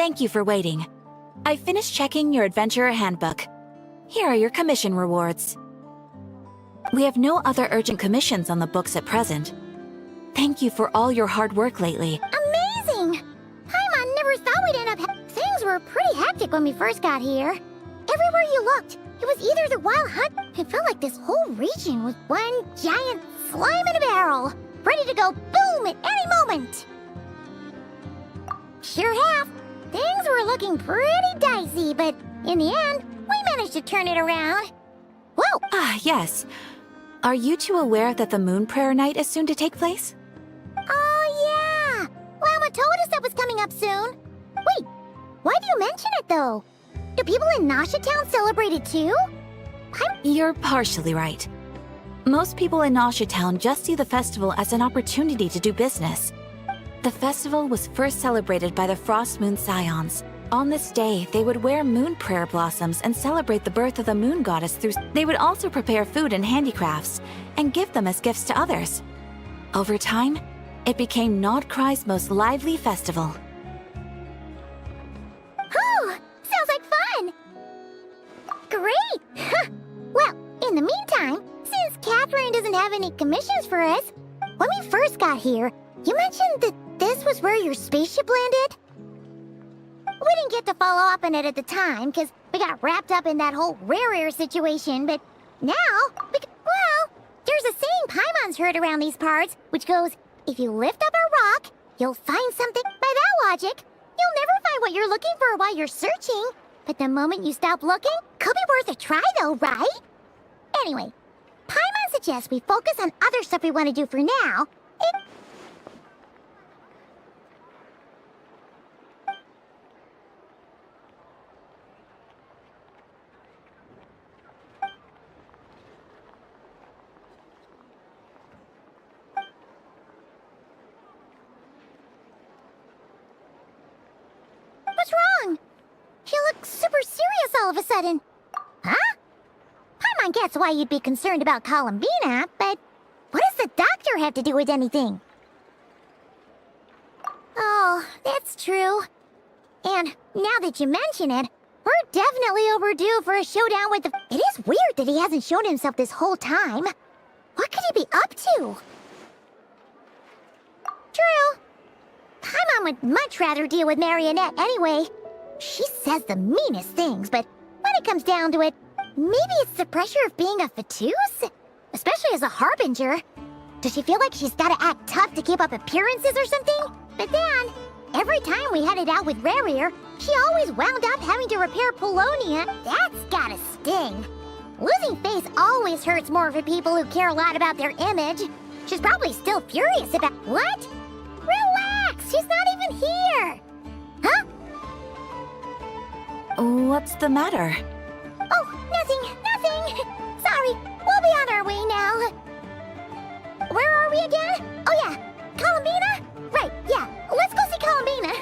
Thank you for waiting. I finished checking your adventurer handbook. Here are your commission rewards. We have no other urgent commissions on the books at present. Thank you for all your hard work lately. Amazing! Paimon never thought we'd end up things were pretty hectic when we first got here. Everywhere you looked, it was either the wild hunt. It felt like this whole region was one giant slime in a barrel, ready to go boom at any moment. Sure have. Things were looking pretty dicey, but in the end, we managed to turn it around. Whoa! Ah, yes. Are you two aware that the Moon Prayer Night is soon to take place? Oh, yeah! Mama told us that was coming up soon. Wait, why do you mention it, though? Do people in Nasha Town celebrate it, too? You're partially right. Most people in Nasha Town just see the festival as an opportunity to do business. The festival was first celebrated by the Frost Moon Scions. On this day, they would wear moon prayer blossoms and celebrate the birth of the moon goddess through... They would also prepare food and handicrafts, and give them as gifts to others. Over time, it became Nod Krai's most lively festival. Oh, sounds like fun! Great! Well, in the meantime, since Catherine doesn't have any commissions for us, when we first got here, you mentioned that this was where your spaceship landed? We didn't get to follow up on it at the time, because we got wrapped up in that whole rare situation, but now, well, there's a saying Paimon's heard around these parts, which goes, if you lift up a rock, you'll find something. By that logic, you'll never find what you're looking for while you're searching, but the moment you stop looking, could be worth a try though, right? Anyway, Paimon suggests we focus on other stuff we want to do for now. What's wrong? You look super serious all of a sudden. Huh? Paimon gets why you'd be concerned about Columbina, but what does the doctor have to do with anything? Oh, that's true. And now that you mention it, we're definitely overdue for a showdown with the... It is weird that he hasn't shown himself this whole time. What could he be up to? True. Paimon would much rather deal with Marionette anyway. She says the meanest things, but when it comes down to it, maybe it's the pressure of being a Fatuse? Especially as a Harbinger. Does she feel like she's gotta act tough to keep up appearances or something? But then, every time we headed out with Rarier, she always wound up having to repair Polonia. That's gotta sting. Losing face always hurts more for people who care a lot about their image. She's probably still furious about... What? Relax! She's not even here! Huh? What's the matter? Oh, nothing! Sorry, we'll be on our way now. Where are we again? Oh yeah, Columbina? Right, yeah, let's go see Columbina.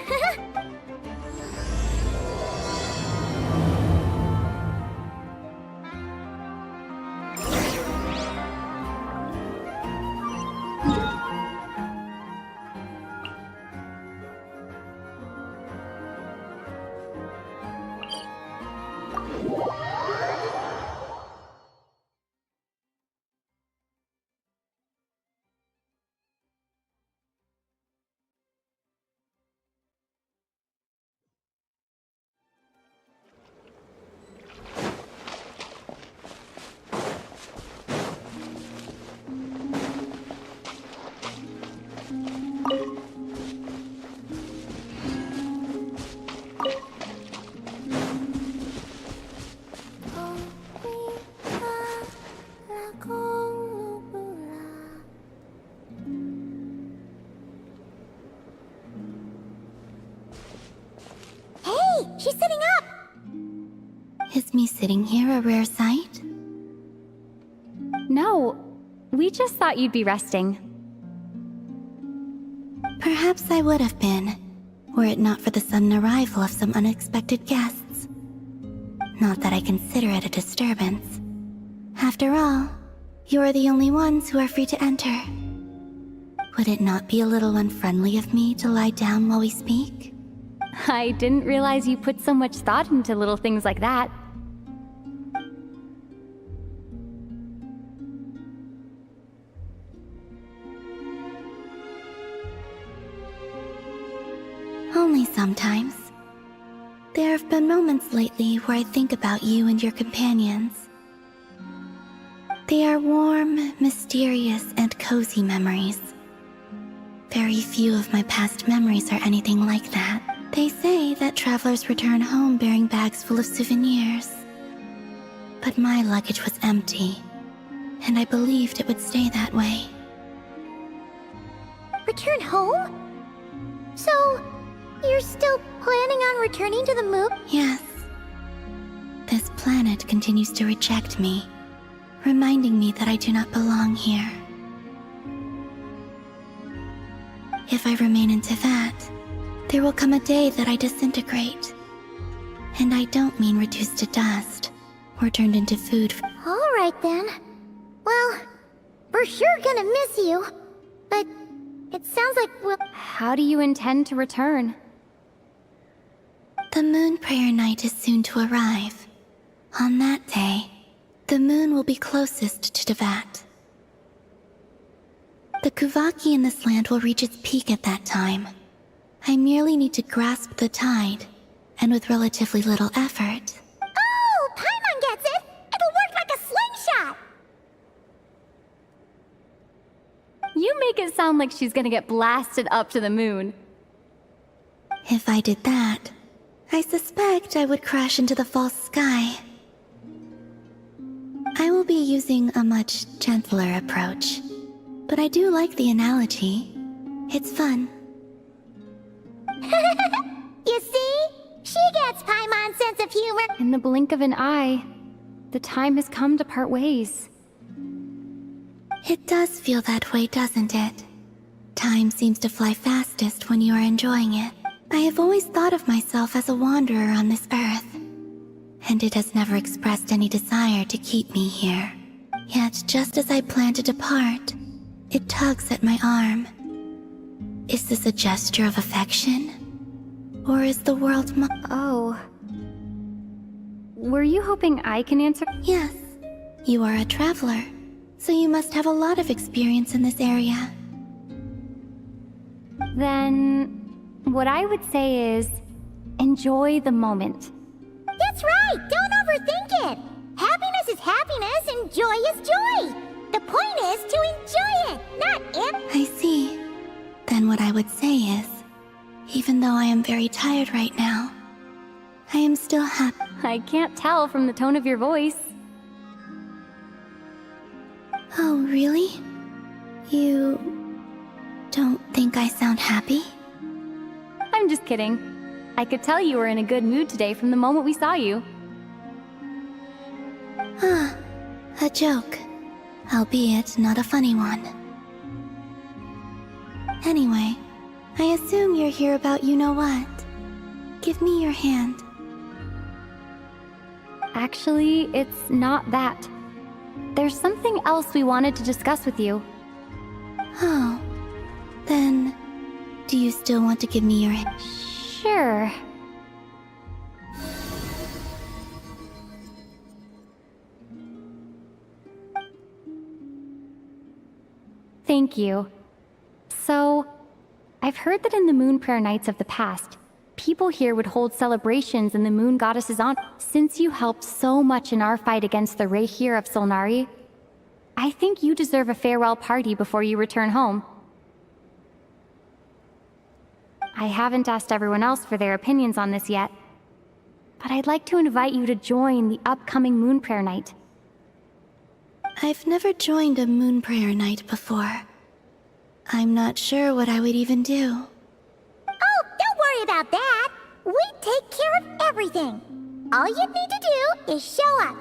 She's sitting up! Is me sitting here a rare sight? No, we just thought you'd be resting. Perhaps I would have been, were it not for the sudden arrival of some unexpected guests. Not that I consider it a disturbance. After all, you are the only ones who are free to enter. Would it not be a little unfriendly of me to lie down while we speak? I didn't realize you put so much thought into little things like that. Only sometimes. There have been moments lately where I think about you and your companions. They are warm, mysterious, and cozy memories. Very few of my past memories are anything like that. They say that travelers return home bearing bags full of souvenirs. But my luggage was empty, and I believed it would stay that way. Return home? So, you're still planning on returning to the moon? Yes. This planet continues to reject me, reminding me that I do not belong here. If I remain in Teyvat, there will come a day that I disintegrate. And I don't mean reduced to dust, or turned into food. Alright then. Well, we're sure gonna miss you. But it sounds like we'll... How do you intend to return? The moon prayer night is soon to arrive. On that day, the moon will be closest to Teyvat. The Kuvaki in this land will reach its peak at that time. I merely need to grasp the tide, and with relatively little effort. Oh, Paimon gets it! It'll work like a slingshot! You make it sound like she's gonna get blasted up to the moon. If I did that, I suspect I would crash into the false sky. I will be using a much gentler approach, but I do like the analogy. It's fun. You see? She gets Paimon's sense of humor. In the blink of an eye, the time has come to part ways. It does feel that way, doesn't it? Time seems to fly fastest when you are enjoying it. I have always thought of myself as a wanderer on this earth, and it has never expressed any desire to keep me here. Yet, just as I plan to depart, it tugs at my arm. Is this a gesture of affection? Or is the world Oh. Were you hoping I can answer? Yes. You are a traveler, so you must have a lot of experience in this area. Then, what I would say is, enjoy the moment. That's right! Don't overthink it! Happiness is happiness and joy is joy! The point is to enjoy it, not if... I see. Then what I would say is, even though I am very tired right now, I am still happy. I can't tell from the tone of your voice. Oh, really? You don't think I sound happy? I'm just kidding. I could tell you were in a good mood today from the moment we saw you. Ah, a joke. Albeit not a funny one. Anyway, I assume you're here about you-know-what. Give me your hand. Actually, it's not that. There's something else we wanted to discuss with you. Oh, then, do you still want to give me your hand? Sure. Thank you. So, I've heard that in the moon prayer nights of the past, people here would hold celebrations in the moon goddess's honor. Since you helped so much in our fight against the Reihir of Solnari, I think you deserve a farewell party before you return home. I haven't asked everyone else for their opinions on this yet, but I'd like to invite you to join the upcoming moon prayer night. I've never joined a moon prayer night before. I'm not sure what I would even do. Oh, don't worry about that! We take care of everything! All you need to do is show up.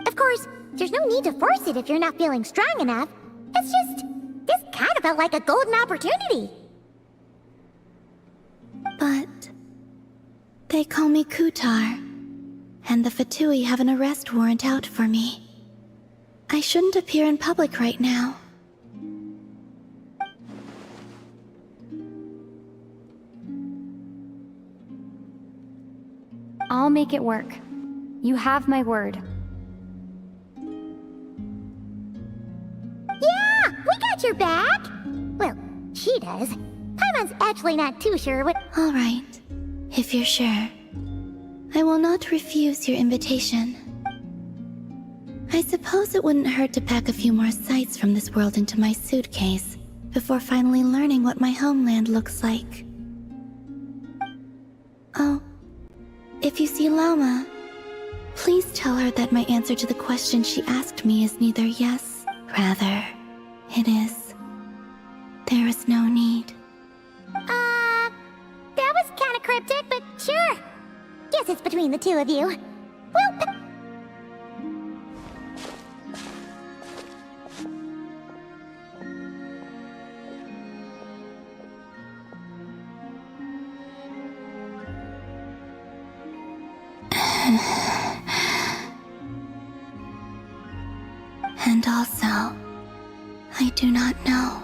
Of course, there's no need to force it if you're not feeling strong enough. It's just... this kind of felt like a golden opportunity. But... they call me Kutar, and the Fatui have an arrest warrant out for me. I shouldn't appear in public right now. I'll make it work. You have my word. Yeah, we got your back! Well, she does. Paimon's actually not too sure what— All right, if you're sure. I will not refuse your invitation. I suppose it wouldn't hurt to pack a few more sights from this world into my suitcase before finally learning what my homeland looks like. Oh, if you see Llama, please tell her that my answer to the question she asked me is neither yes, rather, it is. There is no need. That was kinda cryptic, but sure. Guess it's between the two of you. Well, And also, I do not know.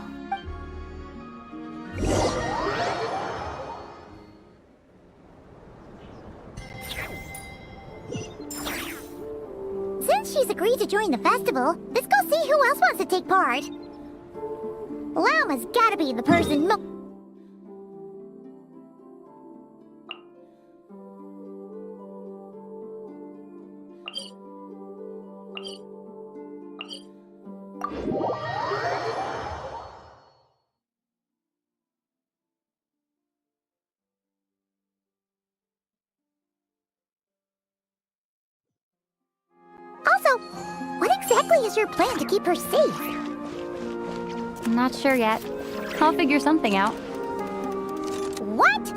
since she's agreed to join the festival, let's go see who else wants to take part. Llama's gotta be the person Also, what exactly is your plan to keep her safe? I'm not sure yet. I'll figure something out. What?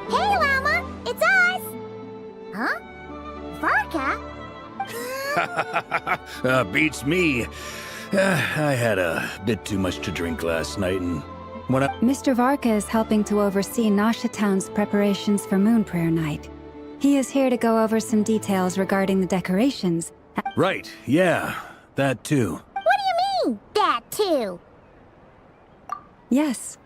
Hey, Llama! It's us! Huh? Varka? Beats me. I had a bit too much to drink last night, and when I... Mr. Varka is helping to oversee Nasha Town's preparations for Moon Prayer Night. He is here to go over some details regarding the decorations. Right, yeah, that too. What do you mean, that too? Yes.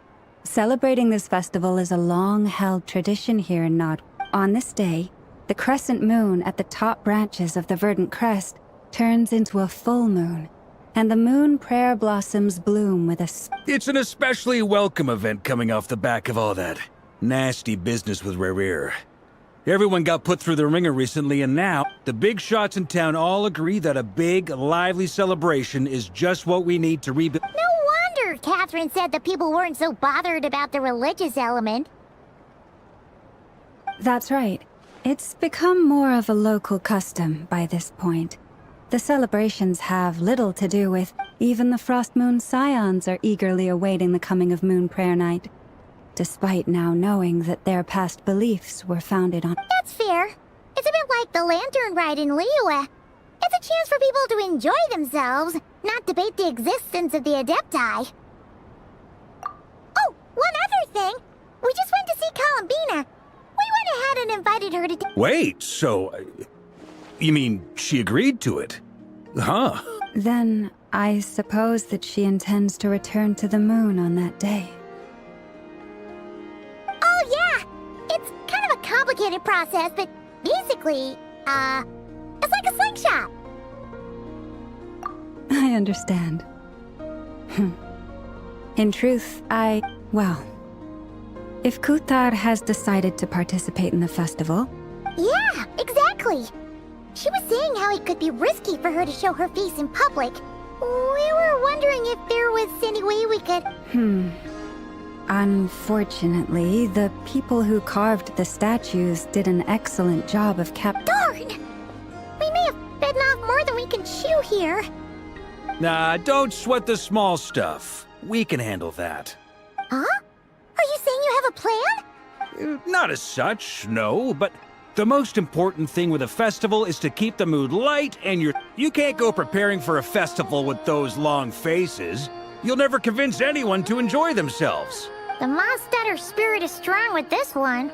Celebrating this festival is a long-held tradition here in Nod. On this day, the crescent moon at the top branches of the verdant crest turns into a full moon, and the moon prayer blossoms bloom with It's an especially welcome event coming off the back of all that nasty business with Rare. Everyone got put through the ringer recently, and now the big shots in town all agree that a big, lively celebration is just what we need to rebuild. No wonder Catherine said that people weren't so bothered about the religious element. That's right. It's become more of a local custom by this point. The celebrations have little to do with. Even the Frost Moon Scions are eagerly awaiting the coming of Moon Prayer Night, despite now knowing that their past beliefs were founded on— That's fair. It's a bit like the Lantern Ride in Liyue. It's a chance for people to enjoy themselves, not debate the existence of the Adepti. Oh, one other thing. We just went to see Columbina. We went ahead and invited her to— Wait, so... you mean she agreed to it? Huh? Then I suppose that she intends to return to the moon on that day. Oh, yeah! It's kind of a complicated process, but basically, it's like a slingshot. I understand. In truth, well, if Kuthar has decided to participate in the festival— Yeah, exactly. She was saying how it could be risky for her to show her face in public. We were wondering if there was any way we could— Unfortunately, the people who carved the statues did an excellent job of Darn! We may have bitten off more than we can chew here. Nah, don't sweat the small stuff. We can handle that. Huh? Are you saying you have a plan? Not as such, no, but The most important thing with a festival is to keep the mood light and you can't go preparing for a festival with those long faces. You'll never convince anyone to enjoy themselves. The Mondstatter spirit is strong with this one.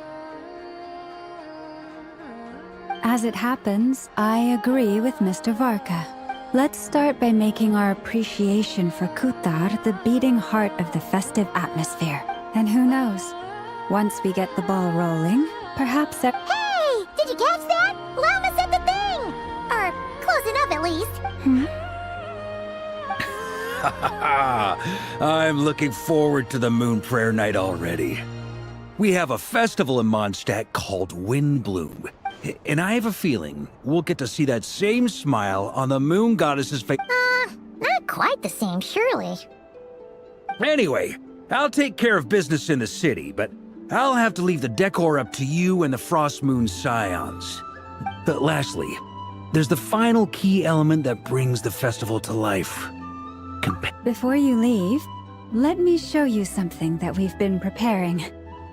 As it happens, I agree with Mr. Varka. Let's start by making our appreciation for Kutar the beating heart of the festive atmosphere. And who knows, once we get the ball rolling, perhaps Hey! Did you catch that? Llama said the thing! Or close enough at least. I'm looking forward to the Moon Prayer Night already. We have a festival in Mondstadt called Windbloom. And I have a feeling we'll get to see that same smile on the moon goddess's face. Not quite the same, surely. Anyway, I'll take care of business in the city, but I'll have to leave the decor up to you and the Frost Moon Scions. But lastly, there's the final key element that brings the festival to life. Before you leave, let me show you something that we've been preparing.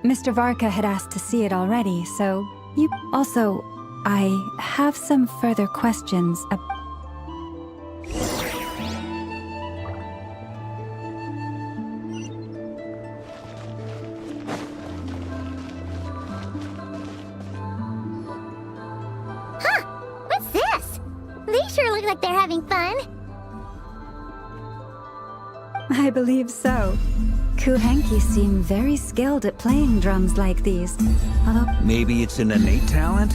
Mr. Varka had asked to see it already, so you... Also, I have some further questions What's this? They sure look like they're having fun. I believe so. Kuhenki seem very skilled at playing drums like these. Although, Maybe it's an innate talent?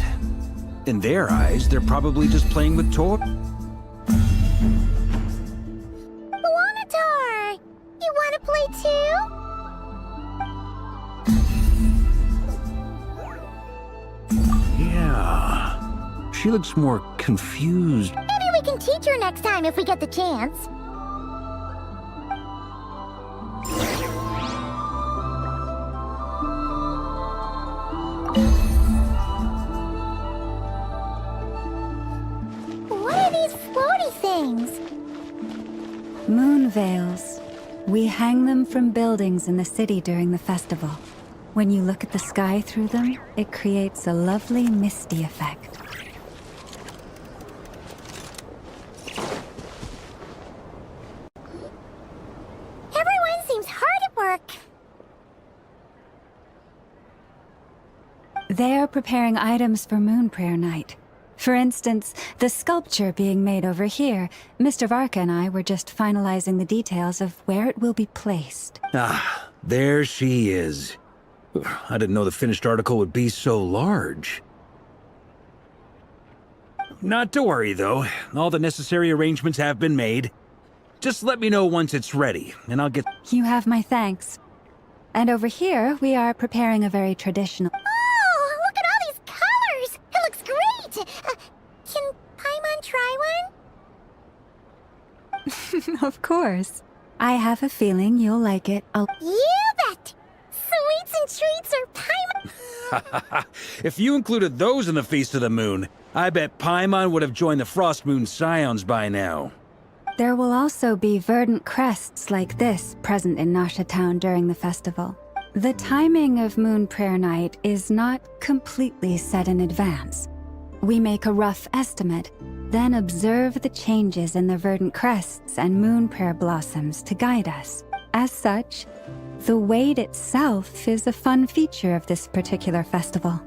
In their eyes, they're probably just playing with toys. Wanatar! You want to play too? Yeah. She looks more confused. Maybe we can teach her next time if we get the chance. What are these floaty things? moon veils. We hang them from buildings in the city during the festival. When you look at the sky through them, it creates a lovely misty effect. Everyone seems hard at work. They are preparing items for Moon Prayer Night. For instance, the sculpture being made over here, Mr. Varka and I were just finalizing the details of where it will be placed. Ah, there she is. I didn't know the finished article would be so large. Not to worry, though. All the necessary arrangements have been made. Just let me know once it's ready, and I'll get... You have my thanks. And over here, we are preparing a very traditional... Oh, look at all these colors! It looks great! Can Paimon try one? Of course. I have a feeling you'll like it. You bet! Sweets and treats are Paimon... If you included those in the Feast of the Moon, I bet Paimon would have joined the Frost Moon Scions by now. There will also be verdant crests like this present in Nasha Town during the festival. The timing of Moon Prayer Night is not completely set in advance. We make a rough estimate, then observe the changes in the verdant crests and moon prayer blossoms to guide us. As such, the wait itself is a fun feature of this particular festival.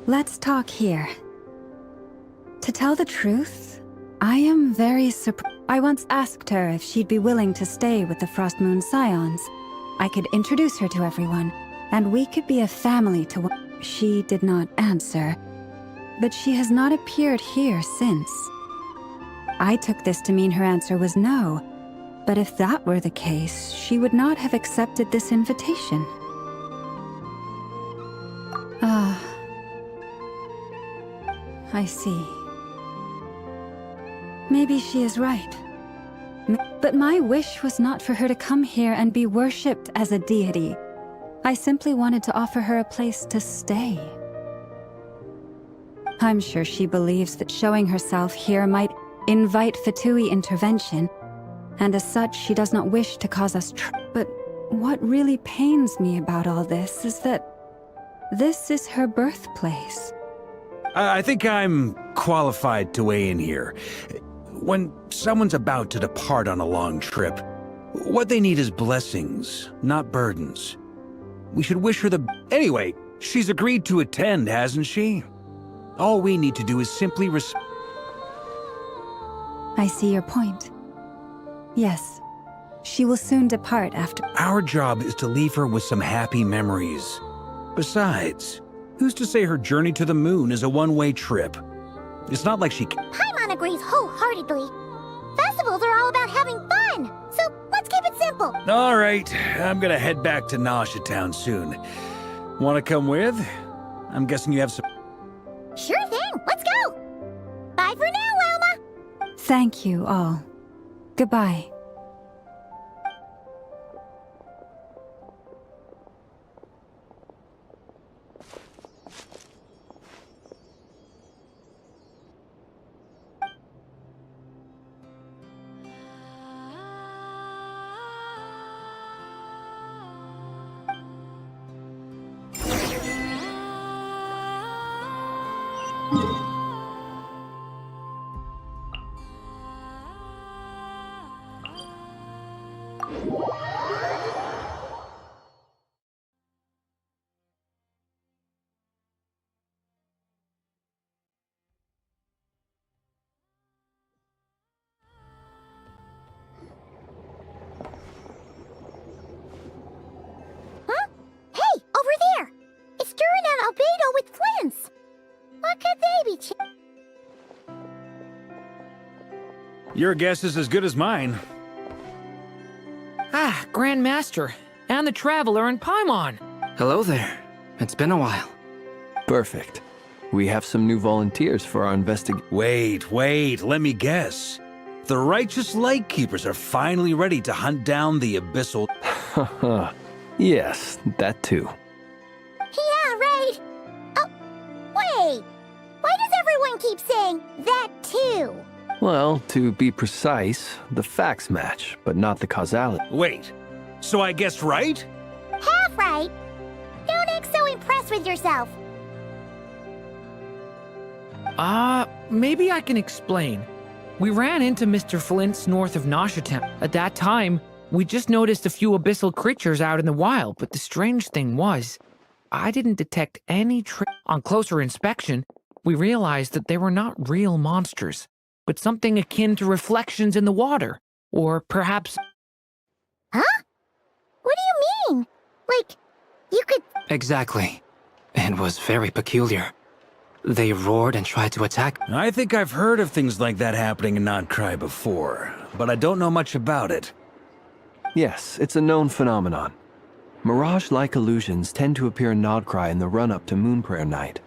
Let's talk here. To tell the truth, I am very surprised. I once asked her if she'd be willing to stay with the Frost Moon Scions. I could introduce her to everyone, and we could be a family to one. She did not answer, but she has not appeared here since. I took this to mean her answer was no, but if that were the case, she would not have accepted this invitation. I see. Maybe she is right. But my wish was not for her to come here and be worshipped as a deity. I simply wanted to offer her a place to stay. I'm sure she believes that showing herself here might invite Fatui intervention, and as such, she does not wish to cause us But what really pains me about all this is that this is her birthplace. I think I'm qualified to weigh in here. When someone's about to depart on a long trip, what they need is blessings, not burdens. We should wish her the... Anyway, she's agreed to attend, hasn't she? All we need to do is simply I see your point. Yes, she will soon depart after... Our job is to leave her with some happy memories. Besides, who's to say her journey to the moon is a one-way trip? It's not like she... Paimon agrees wholeheartedly. Festivals are all about having fun, so let's keep it simple. All right, I'm gonna head back to Nausea Town soon. Wanna come with? I'm guessing you have some... Sure thing, let's go. Bye for now, Wilma. Thank you all. Goodbye. Albedo with flints. What could they be? Your guess is as good as mine. Ah, Grand Master, and the Traveler and Paimon. Hello there. It's been a while. Perfect. We have some new volunteers for our Wait, let me guess. The righteous Lightkeepers are finally ready to hunt down the abyssal... Yes, that too. Yeah, right. Oh, wait. Why does everyone keep saying that too? Well, to be precise, the facts match, but not the causality. Wait, so I guessed right? Half right. Don't act so impressed with yourself. Maybe I can explain. We ran into Mr. Flint's north of Nausea Town. At that time, we just noticed a few abyssal creatures out in the wild, but the strange thing was, I didn't detect any On closer inspection, we realized that they were not real monsters, but something akin to reflections in the water, or perhaps... Huh? What do you mean? Like, you could... Exactly. It was very peculiar. They roared and tried to attack. I think I've heard of things like that happening in Krai before, but I don't know much about it. Yes, it's a known phenomenon. Mirage-like illusions tend to appear in Krai in the run-up to Moon Prayer Night.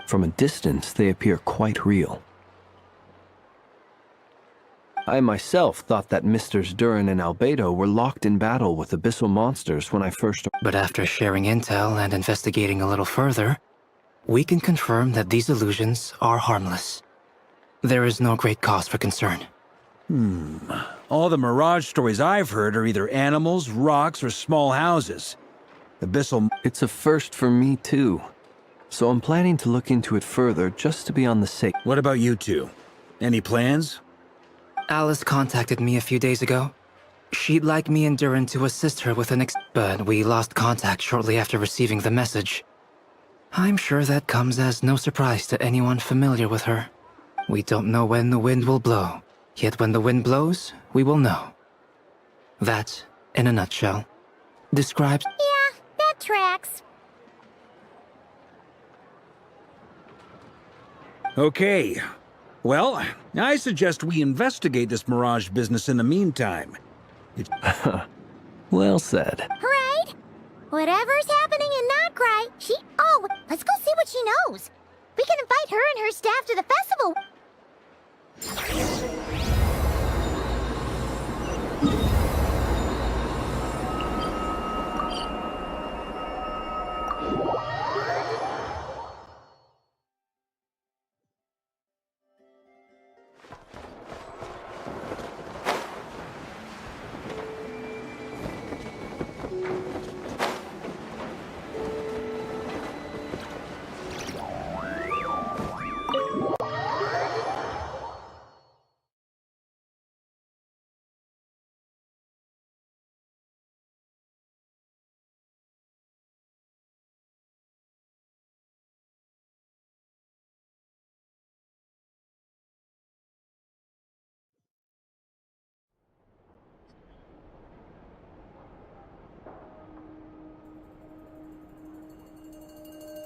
From a distance, they appear quite real. I myself thought that Misters Durin and Albedo were locked in battle with abyssal monsters when I first... But after sharing intel and investigating a little further, we can confirm that these illusions are harmless. There is no great cause for concern. All the Mirage stories I've heard are either animals, rocks, or small houses. Abyssal... It's a first for me, too. So I'm planning to look into it further just to be on the safe. What about you two? Any plans? Alice contacted me a few days ago. She'd like me and Durin to assist her with an but we lost contact shortly after receiving the message. I'm sure that comes as no surprise to anyone familiar with her. We don't know when the wind will blow, yet when the wind blows, we will know. That, in a nutshell, describes... Yeah, that tracks. Okay. Well, I suggest we investigate this Mirage business in the meantime. Well said. Right? Whatever's happening in Krai, she... Oh, let's go see what she knows. We can invite her and her staff to the festival.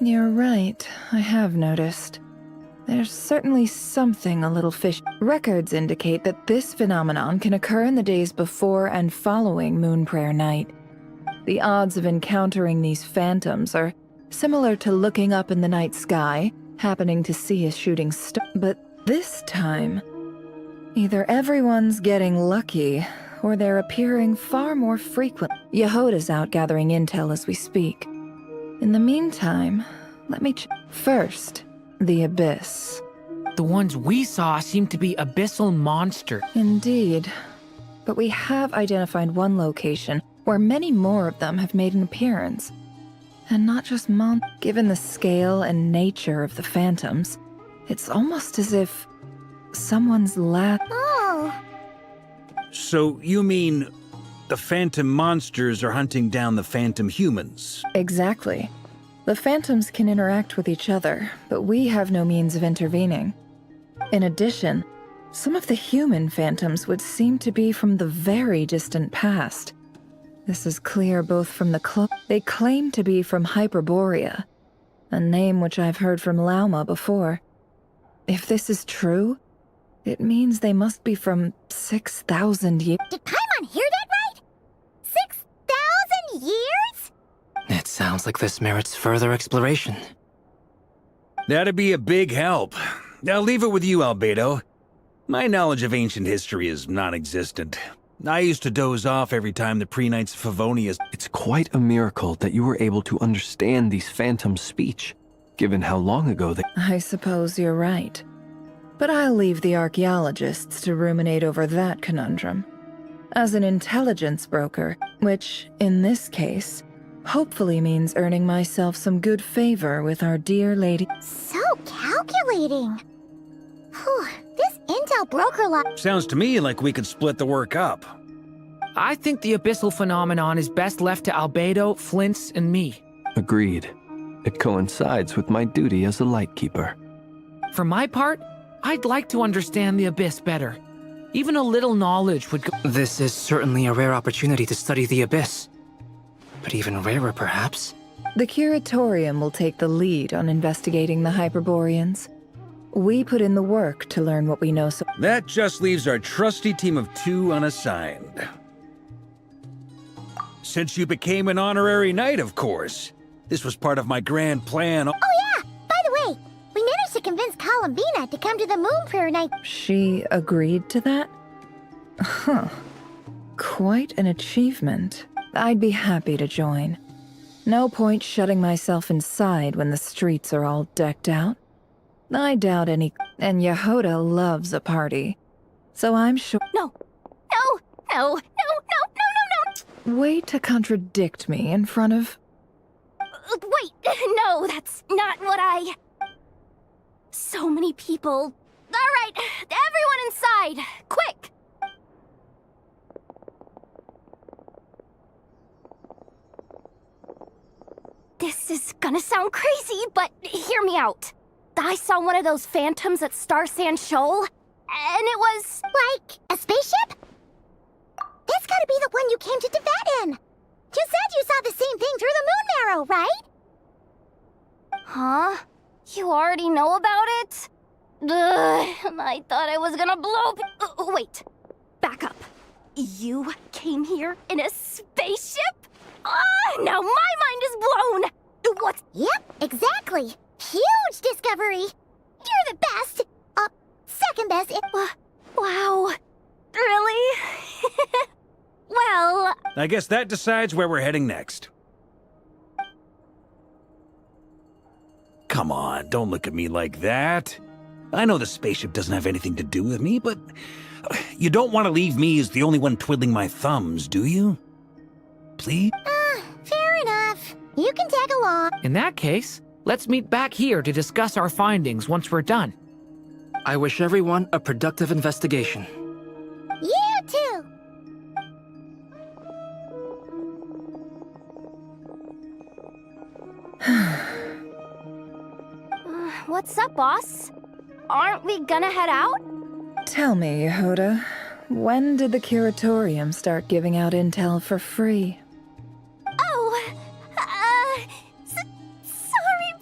You're right, I have noticed. There's certainly something a little fishy. Records indicate that this phenomenon can occur in the days before and following Moon Prayer Night. The odds of encountering these phantoms are similar to looking up in the night sky, happening to see a shooting star. But this time, either everyone's getting lucky, or they're appearing far more frequent. Yehoda's out gathering intel as we speak. In the meantime, let me first, the Abyss. The ones we saw seem to be abyssal monsters. Indeed. But we have identified one location where many more of them have made an appearance. And not just Given the scale and nature of the phantoms, it's almost as if someone's Oh, So you mean the phantom monsters are hunting down the phantom humans? Exactly. The phantoms can interact with each other, but we have no means of intervening. In addition, some of the human phantoms would seem to be from the very distant past. This is clear both from the they claim to be from Hyperborea, a name which I've heard from Lauma before. If this is true, it means they must be from 6,000 years. did Paimon hear that right? 6,000 years? It sounds like this merits further exploration. That'd be a big help. I'll leave it with you, Albedo. My knowledge of ancient history is non-existent. I used to doze off every time the pre-Knights of Favonius... It's quite a miracle that you were able to understand these phantoms' speech, given how long ago they... I suppose you're right. But I'll leave the archaeologists to ruminate over that conundrum. As an intelligence broker, which, in this case, hopefully means earning myself some good favor with our dear lady. So calculating. Whew, this intel broker lot. Sounds to me like we could split the work up. I think the abyssal phenomenon is best left to Albedo, Flint's, and me. Agreed. It coincides with my duty as a lightkeeper. For my part, I'd like to understand the abyss better. Even a little knowledge would go... This is certainly a rare opportunity to study the Abyss. But even rarer, perhaps? The Curatorium will take the lead on investigating the Hyperboreans. We put in the work to learn what we know so... That just leaves our trusty team of 2 unassigned. Since you became an honorary knight, of course. This was part of my grand plan. Oh yeah, by the way, we managed to convince Columbina to come to the Moon Prayer Night. She agreed to that? Huh. Quite an achievement. I'd be happy to join. No point shutting myself inside when the streets are all decked out. I doubt any... And Yehoda loves a party. So I'm sure... No. Way to contradict me in front of... Wait, no, that's not what I... So many people. All right, everyone inside, quick! This is gonna sound crazy, but hear me out. I saw one of those phantoms at Star Sand Shoal, and it was... Like, a spaceship? That's gotta be the one you came to Tibet in! You said you saw the same thing through the moon marrow, right? Huh? You already know about it? I thought I was gonna blow... wait. Back up. You came here in a spaceship? Now my mind is blown! What? Yep, exactly. Huge discovery. You're the best. Second best in... wow. Really? Well... I guess that decides where we're heading next. Come on, don't look at me like that. I know the spaceship doesn't have anything to do with me, but you don't want to leave me as the only one twiddling my thumbs, do you? Please? Fair enough. You can tag along. In that case, let's meet back here to discuss our findings once we're done. I wish everyone a productive investigation. You too. What's up, boss? Aren't we gonna head out? Tell me, Yehoda, when did the Curatorium start giving out intel for free? Oh, sorry,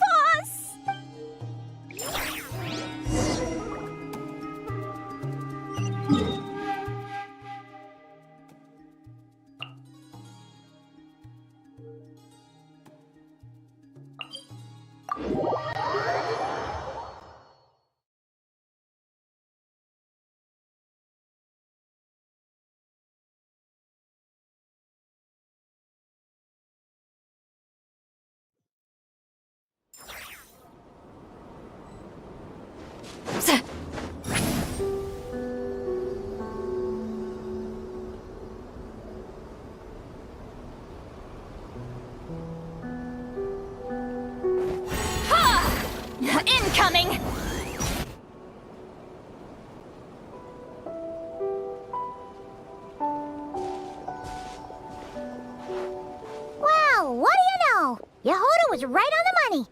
was right on the money.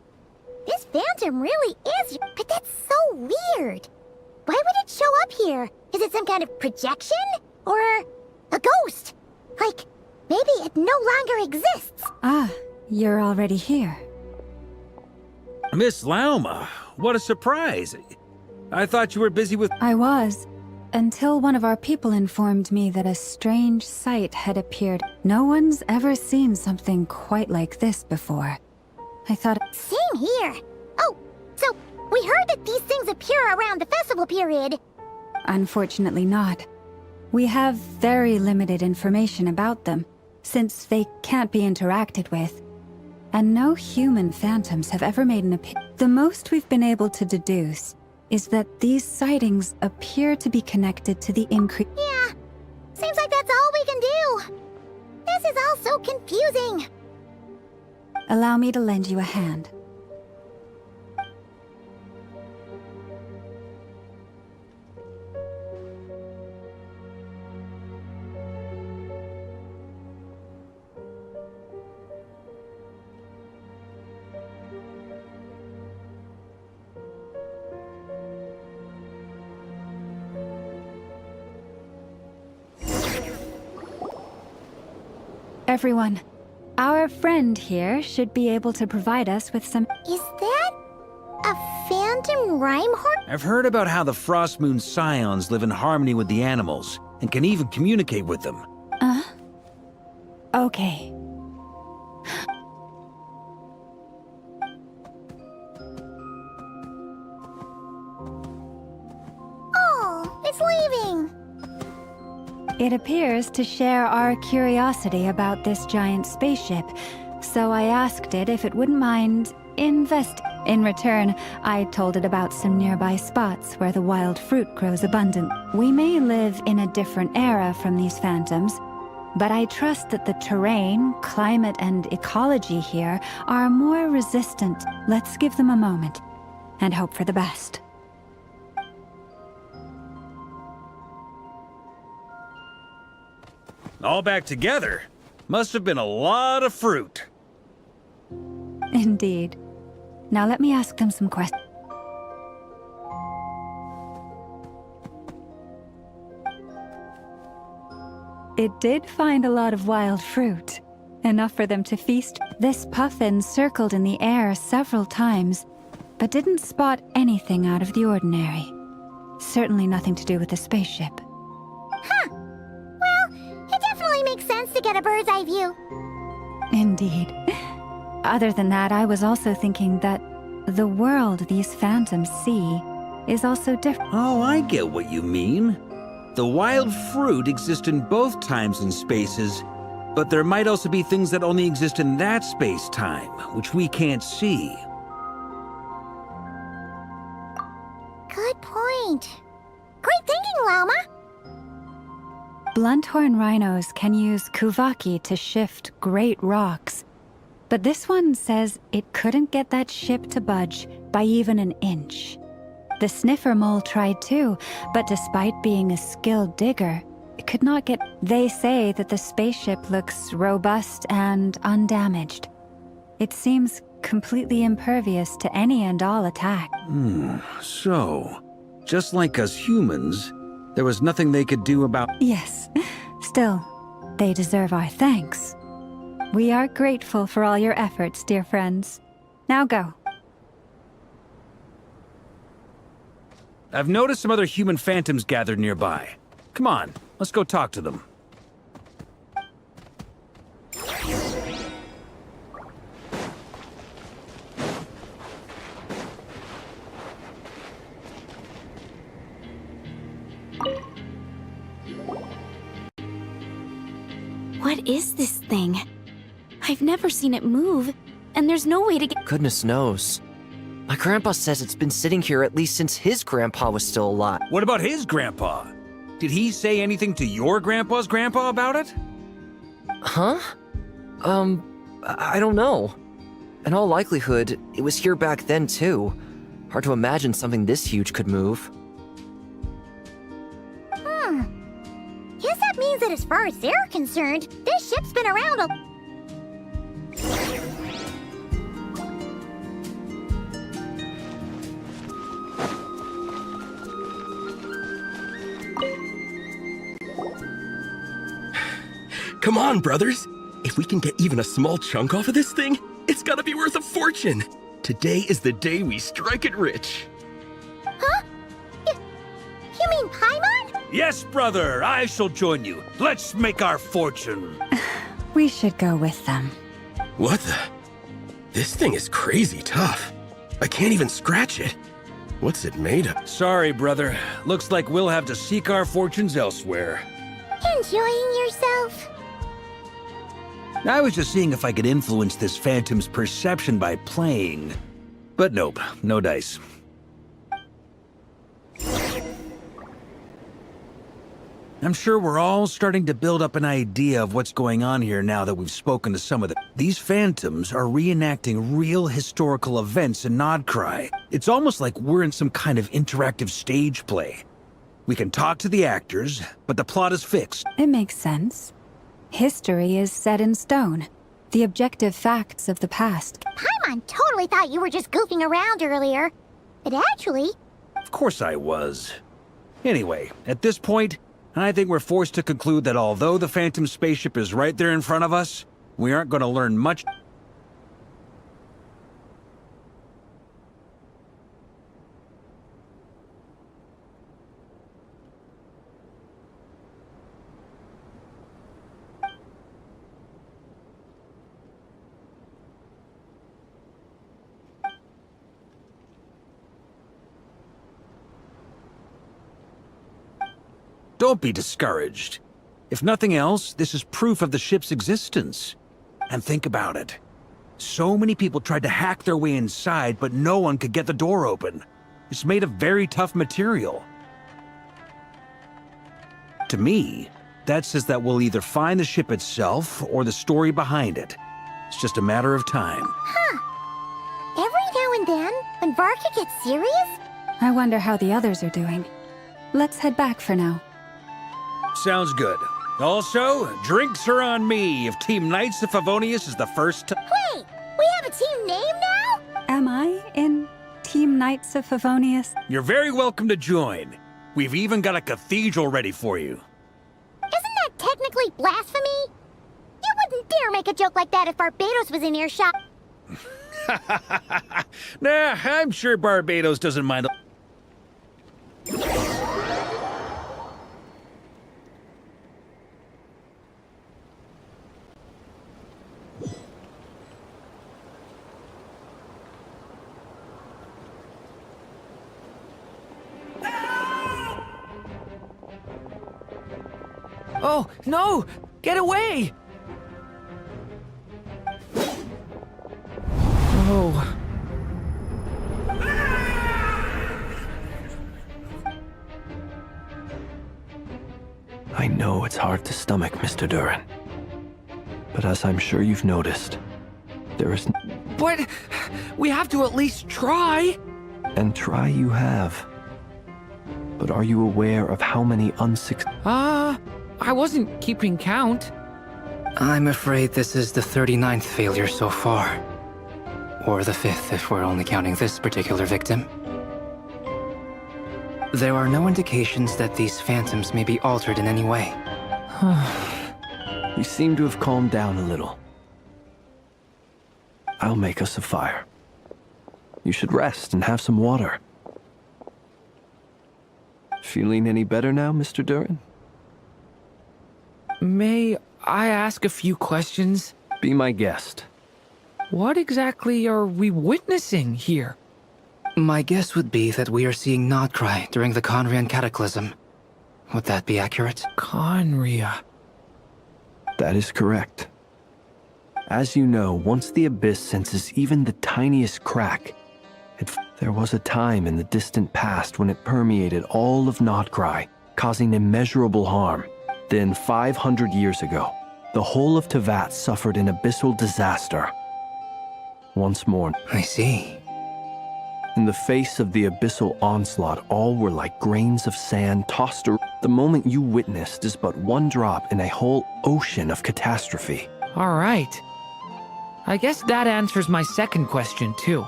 This phantom really is... But that's so weird. Why would it show up here? Is it some kind of projection? Or a ghost? Like, maybe it no longer exists. Ah, you're already here. Miss Lauma, what a surprise. I thought you were busy with... I was, until one of our people informed me that a strange sight had appeared. No one's ever seen something quite like this before. I thought... Same here. Oh, so we heard that these things appear around the festival period. Unfortunately not. We have very limited information about them, since they can't be interacted with. And no human phantoms have ever made an appearance. The most we've been able to deduce is that these sightings appear to be connected to the increase. Yeah, seems like that's all we can do. This is all so confusing. Allow me to lend you a hand. Everyone, our friend here should be able to provide us with some... Is that a phantom rhyme horn? I've heard about how the Frost Moon Scions live in harmony with the animals, and can even communicate with them. Okay. Oh, it's leaving. It appears to share our curiosity about this giant spaceship, so I asked it if it wouldn't mind In return, I told it about some nearby spots where the wild fruit grows abundant. We may live in a different era from these phantoms, but I trust that the terrain, climate, and ecology here are more resistant. Let's give them a moment and hope for the best. All back together? Must have been a lot of fruit. Indeed. Now let me ask them some questions. It did find a lot of wild fruit. Enough for them to feast. This puffin circled in the air several times, but didn't spot anything out of the ordinary. Certainly nothing to do with the spaceship. Huh. Well, it definitely makes sense to get a bird's eye view. Indeed. Other than that, I was also thinking that the world these phantoms see is also different. Oh, I get what you mean. The wild fruit exist in both times and spaces, but there might also be things that only exist in that space-time, which we can't see. Good point. Great thinking, Lauma. Blunthorn rhinos can use kuvaki to shift great rocks, but this one says it couldn't get that ship to budge by even an inch. The sniffer mole tried too, but despite being a skilled digger, it could not get... They say that the spaceship looks robust and undamaged. It seems completely impervious to any and all attack. So, just like us humans, there was nothing they could do about... Yes. Still, they deserve our thanks. We are grateful for all your efforts, dear friends. Now go. I've noticed some other human phantoms gathered nearby. Come on, let's go talk to them. What is this thing? I've never seen it move, and there's no way to get... Goodness knows. My grandpa says it's been sitting here at least since his grandpa was still alive. What about his grandpa? Did he say anything to your grandpa's grandpa about it? Huh? I don't know. In all likelihood, it was here back then too. Hard to imagine something this huge could move. Guess that means that as far as they're concerned, this ship's been around a... Come on, brothers. If we can get even a small chunk off of this thing, it's gotta be worth a fortune. Today is the day we strike it rich. Huh? You mean Paimon? Yes, brother, I shall join you. Let's make our fortune. We should go with them. What the? This thing is crazy tough. I can't even scratch it. What's it made of? Sorry, brother. Looks like we'll have to seek our fortunes elsewhere. Enjoying yourself? I was just seeing if I could influence this phantom's perception by playing. But nope, no dice. I'm sure we're all starting to build up an idea of what's going on here now that we've spoken to some of them. These phantoms are reenacting real historical events in Krai. It's almost like we're in some kind of interactive stage play. We can talk to the actors, but the plot is fixed. It makes sense. History is set in stone. The objective facts of the past. Paimon totally thought you were just goofing around earlier. But actually... Of course I was. Anyway, at this point, I think we're forced to conclude that although the Phantom spaceship is right there in front of us, we aren't going to learn much. Don't be discouraged. If nothing else, this is proof of the ship's existence. And think about it. So many people tried to hack their way inside, but no one could get the door open. It's made of very tough material. To me, that says that we'll either find the ship itself or the story behind it. It's just a matter of time. Huh. Every now and then, when Varka gets serious... I wonder how the others are doing. Let's head back for now. Sounds good. Also, drinks are on me if Team Knights of Favonius is the first to... Wait! We have a team name now? Am I in Team Knights of Favonius? You're very welcome to join. We've even got a cathedral ready for you. Isn't that technically blasphemy? You wouldn't dare make a joke like that if Barbados was in earshot. Nah, I'm sure Barbados doesn't mind. Oh, no! Get away! Oh. I know it's hard to stomach, Mr. Duran. But as I'm sure you've noticed, there is... But we have to at least try! And try you have. But are you aware of how many I wasn't keeping count. I'm afraid this is the 39th failure so far. Or the 5th if we're only counting this particular victim. There are no indications that these phantoms may be altered in any way. You seem to have calmed down a little. I'll make us a fire. You should rest and have some water. Feeling any better now, Mr. Duran? May I ask a few questions? Be my guest. What exactly are we witnessing here? My guess would be that we are seeing Krai during the Conrian Cataclysm. Would that be accurate? Conria. That is correct. As you know, once the Abyss senses even the tiniest crack, there was a time in the distant past when it permeated all of Krai, causing immeasurable harm. Then 500 years ago, the whole of Teyvat suffered an abyssal disaster. Once more, I see. In the face of the abyssal onslaught, all were like grains of sand tossed around. The moment you witnessed is but one drop in a whole ocean of catastrophe. All right. I guess that answers my second question, too.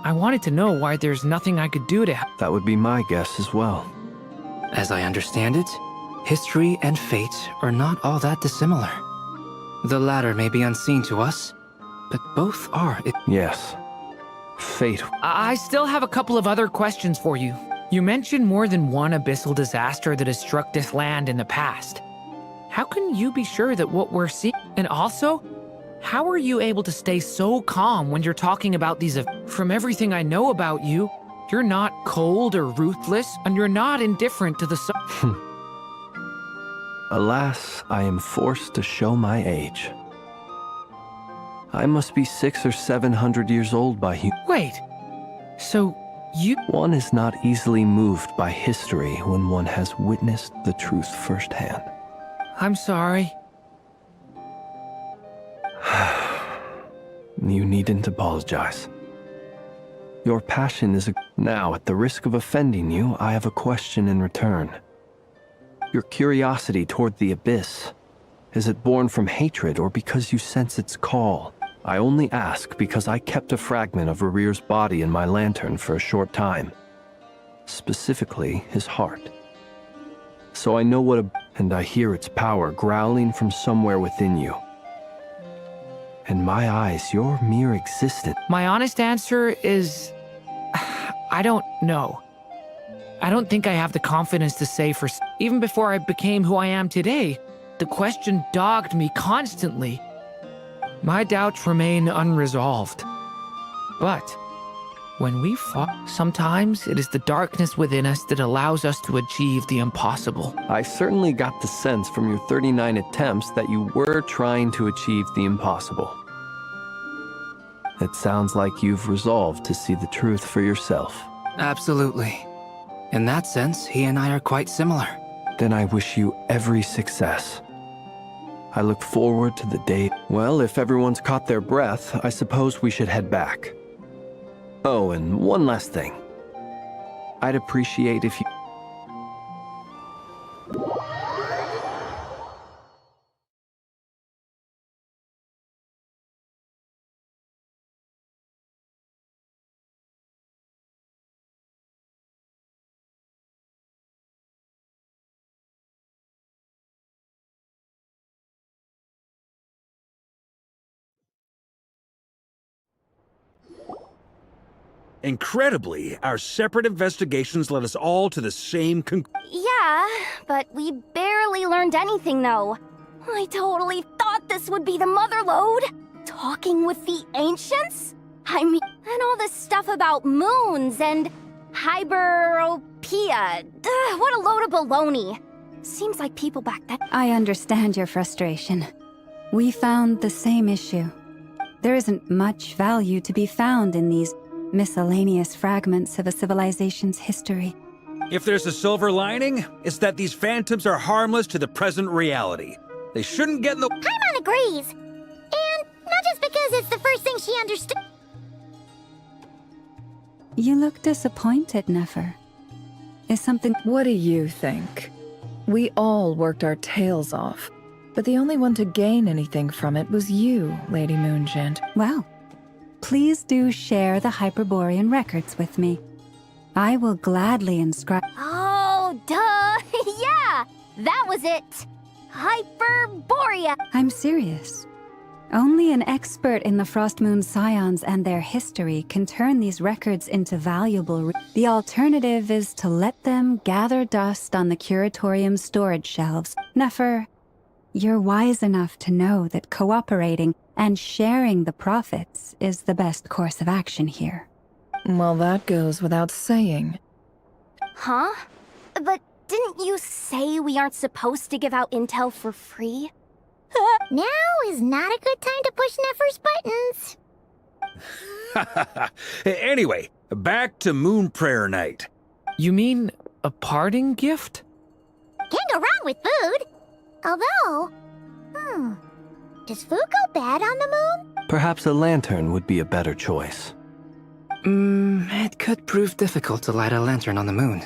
I wanted to know why there's nothing I could do to help. That would be my guess as well. As I understand it, History and fate are not all that dissimilar. The latter may be unseen to us, but both are. Yes. Fate. I still have a couple of other questions for you. You mentioned more than one abyssal disaster that has struck this land in the past. How can you be sure that what we're seeing? And also, how are you able to stay so calm when you're talking about these? From everything I know about you, you're not cold or ruthless, and you're not indifferent to the Alas, I am forced to show my age. I must be 600 or 700 years old by Wait, so you... One is not easily moved by history when one has witnessed the truth firsthand. I'm sorry. You needn't apologize. Your passion is Now, at the risk of offending you, I have a question in return. Your curiosity toward the abyss, is it born from hatred or because you sense its call? I only ask because I kept a fragment of Rarir's body in my lantern for a short time. Specifically, his heart. So I know and I hear its power growling from somewhere within you. In my eyes, your mere existence. My honest answer is... I don't know. I don't think I have the confidence to say for... Even before I became who I am today, the question dogged me constantly. My doubts remain unresolved. But when we fought, sometimes it is the darkness within us that allows us to achieve the impossible. I certainly got the sense from your 39 attempts that you were trying to achieve the impossible. It sounds like you've resolved to see the truth for yourself. Absolutely. In that sense, he and I are quite similar. Then I wish you every success. I look forward to the day. Well, if everyone's caught their breath, I suppose we should head back. Oh, and one last thing. I'd appreciate if you... Incredibly, our separate investigations led us all to the same Yeah, but we barely learned anything, though. I totally thought this would be the mother lode. Talking with the ancients? I mean, and all this stuff about moons and hyperopia. What a load of baloney. Seems like people back then... I understand your frustration. We found the same issue. There isn't much value to be found in these miscellaneous fragments of a civilization's history. If there's a silver lining, it's that these phantoms are harmless to the present reality. They shouldn't get in the... Paimon agrees. And not just because it's the first thing she understood. You look disappointed, Nefer. Is something... What do you think? We all worked our tails off, but the only one to gain anything from it was you, Lady Moonshant. Well, please do share the Hyperborean records with me. I will gladly inscribe... Oh, duh! Yeah! That was it! Hyperborea! I'm serious. Only an expert in the Frostmoon Scions and their history can turn these records into valuable... The alternative is to let them gather dust on the Curatorium's storage shelves. Nefer, you're wise enough to know that cooperating and sharing the profits is the best course of action here. Well, that goes without saying. Huh? But didn't you say we aren't supposed to give out intel for free? Now is not a good time to push Nefer's buttons. Anyway, back to Moon Prayer Night. You mean a parting gift? Can't go wrong with food. Although, does food go bad on the moon? Perhaps a lantern would be a better choice. It could prove difficult to light a lantern on the moon.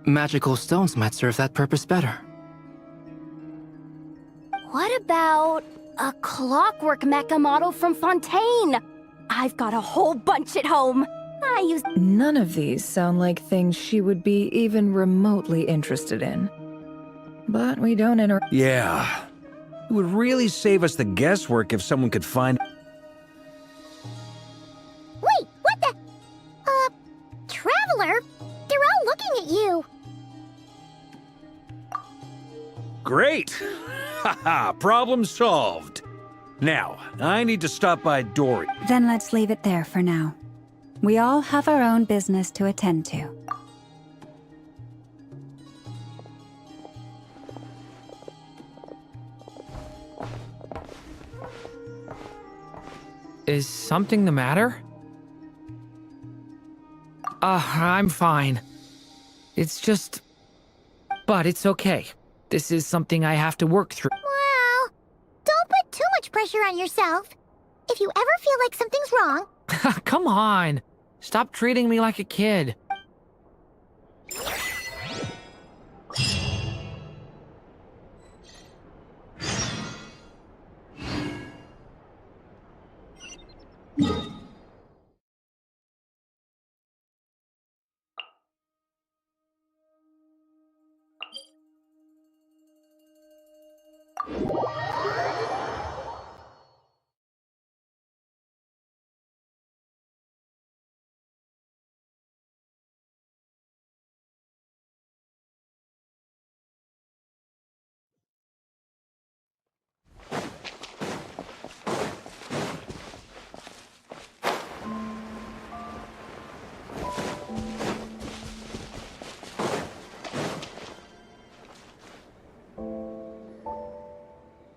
Magical stones might serve that purpose better. What about a clockwork mecha model from Fontaine? I've got a whole bunch at home. I use... None of these sound like things she would be even remotely interested in. But we don't Yeah. It would really save us the guesswork if someone could find... Wait, what the? Traveler? They're all looking at you. Great! Haha, problem solved. Now, I need to stop by Dory. Then let's leave it there for now. We all have our own business to attend to. Is something the matter? I'm fine. It's just... But it's okay. This is something I have to work through. Well, don't put too much pressure on yourself. If you ever feel like something's wrong, Come on! Stop treating me like a kid.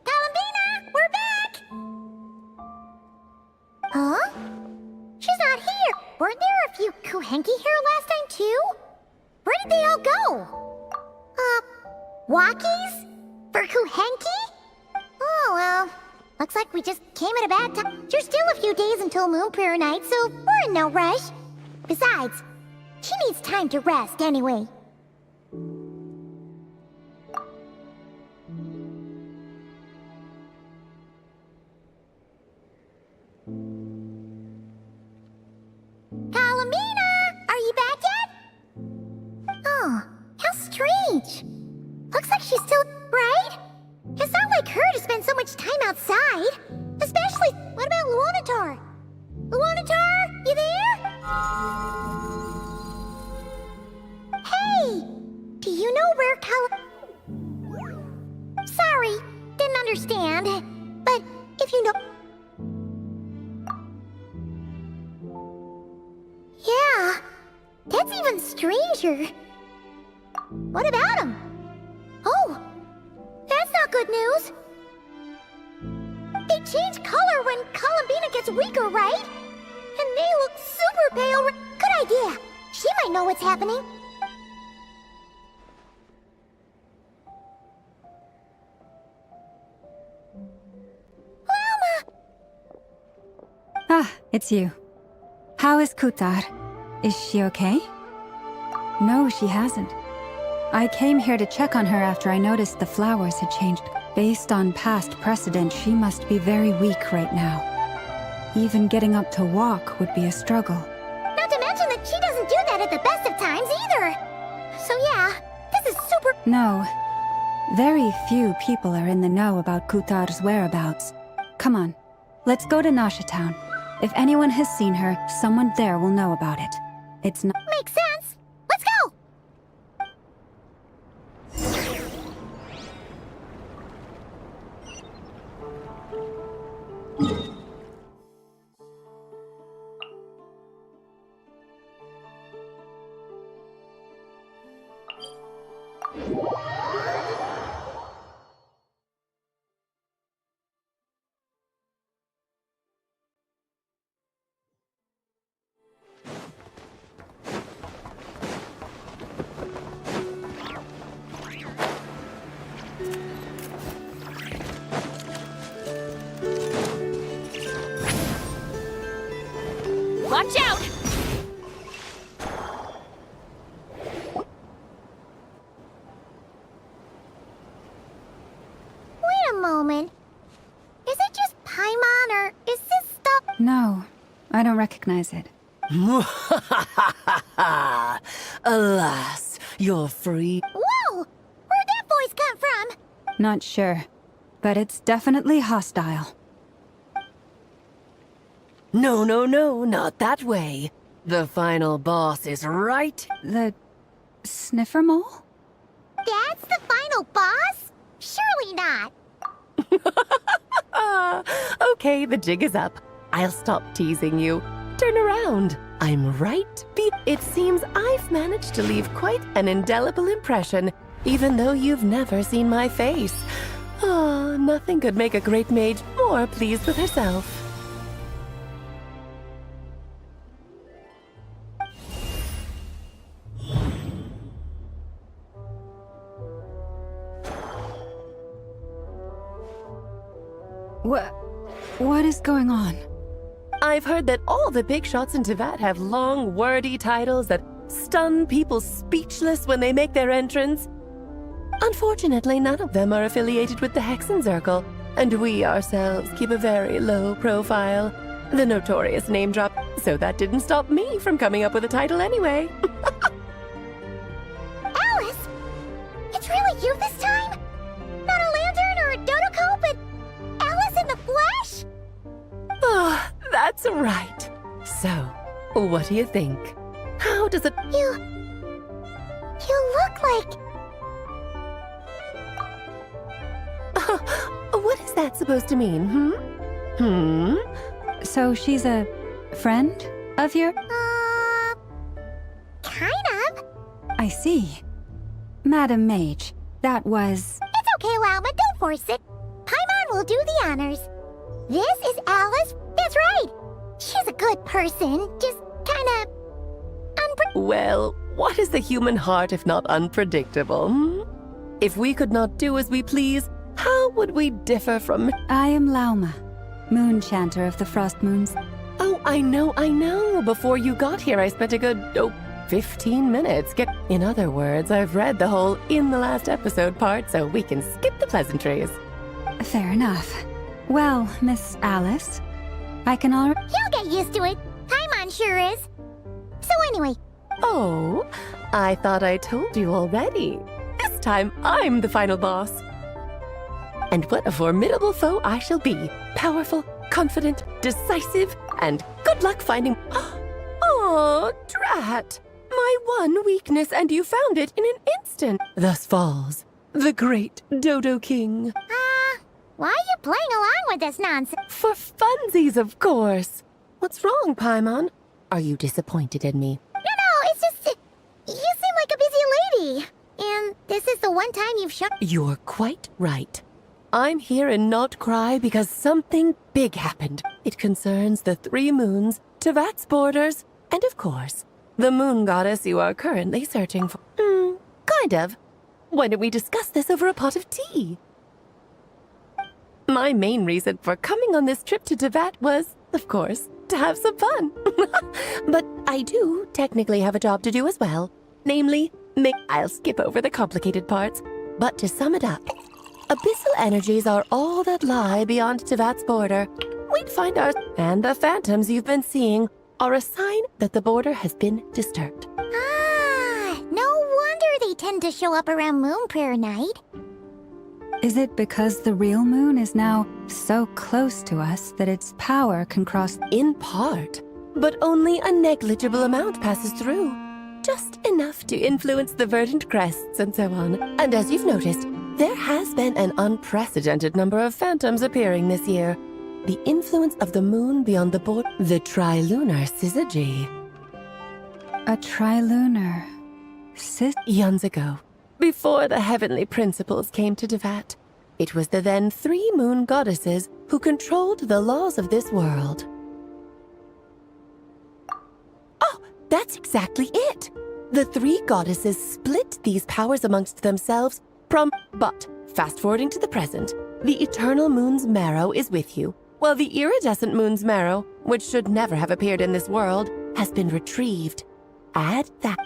Columbina, we're back! Huh? She's not here. Weren't there a few Kuhenki here last time, too? Where did they all go? Walkies? For Kuhenki? Oh, well. Looks like we just came at a bad time. There's still a few days until Moon Prayer Night, so we're in no rush. Besides, she needs time to rest anyway. Columbina! Are you back yet? Oh, how strange. Looks like she's still... right? It's not like her to spend so much time outside. Especially... What about Luonatar? Luonatar, you there? Hey! Do you know where Sorry, didn't understand. But if you know... Yeah, that's even stranger. What about him? Oh, that's not good news. They change color when Columbina gets weaker, right? And they look super pale. Good idea. She might know what's happening. Llama! Ah, it's you. How is Kutar? Is she okay? No, she hasn't. I came here to check on her after I noticed the flowers had changed. Based on past precedent, she must be very weak right now. Even getting up to walk would be a struggle. Not to mention that she doesn't do that at the best of times either. So yeah, this is super... No. Very few people are in the know about Kutar's whereabouts. Come on, let's go to Nasha Town. If anyone has seen her, someone there will know about it. It's not... Makes sense. Let's go! Watch out! Wait a moment. Is it just Paimon, or is this stuff... No, I don't recognize it. Alas, you're free. Whoa! Where'd that voice come from? Not sure, but it's definitely hostile. No, no, no, not that way. The final boss is right. The sniffer mole? That's the final boss? Surely not. Okay, the jig is up. I'll stop teasing you. Turn around. I'm right. It seems I've managed to leave quite an indelible impression, even though you've never seen my face. Ah, nothing could make a great mage more pleased with herself. What is going on? I've heard that all the big shots in Teyvat have long, wordy titles that stun people speechless when they make their entrance. Unfortunately, none of them are affiliated with the Hexen Circle, and we ourselves keep a very low profile. The notorious name drop, so that didn't stop me from coming up with a title anyway. Alice? It's really you this time? Not a lantern or a dodoco, but Alice in the flesh? Ah, that's right. So, what do you think? How does it... You look like... What is that supposed to mean, So she's a friend of your... kind of. I see. Madam Mage, that was... It's okay, Lauma, don't force it. Paimon will do the honors. This is Alice. That's right. She's a good person, just kinda... Well, what is the human heart if not unpredictable, If we could not do as we please, how would we differ from... I am Lauma, Moon Chanter of the Frost Moons. Oh, I know. Before you got here, I spent a good, 15 minutes. In other words, I've read the whole in the last episode part, so we can skip the pleasantries. Fair enough. Well, Miss Alice, I can already... He'll get used to it. Paimon sure is. So anyway... Oh, I thought I told you already. This time, I'm the final boss. And what a formidable foe I shall be. Powerful, confident, decisive, and good luck finding... Oh, drat! My one weakness, and you found it in an instant. Thus falls the great Dodo King. Why are you playing along with this nonsense? For funsies, of course. What's wrong, Paimon? Are you disappointed in me? No, it's just... You seem like a busy lady. And this is the one time you've shown... You're quite right. I'm here in Not Krai because something big happened. It concerns the 3 moons, Teyvat's borders, and of course, the moon goddess you are currently searching for. Kind of. Why don't we discuss this over a pot of tea? My main reason for coming on this trip to Teyvat was, of course, to have some fun. But I do technically have a job to do as well. Namely, I'll skip over the complicated parts. But to sum it up, abyssal energies are all that lie beyond Teyvat's border. We'd find our... And the phantoms you've been seeing are a sign that the border has been disturbed. No wonder they tend to show up around Moon Prayer Night. Is it because the real moon is now so close to us that its power can cross... In part, but only a negligible amount passes through. Just enough to influence the verdant crests and so on. And as you've noticed, there has been an unprecedented number of phantoms appearing this year. The influence of the moon beyond the border... The trilunar syzygy. A trilunar... Eons ago, before the heavenly principles came to Teyvat, it was the then 3 moon goddesses who controlled the laws of this world. Oh, that's exactly it! The 3 goddesses split these powers amongst themselves But, fast-forwarding to the present, the eternal moon's marrow is with you, while the iridescent moon's marrow, which should never have appeared in this world, has been retrieved. Add that...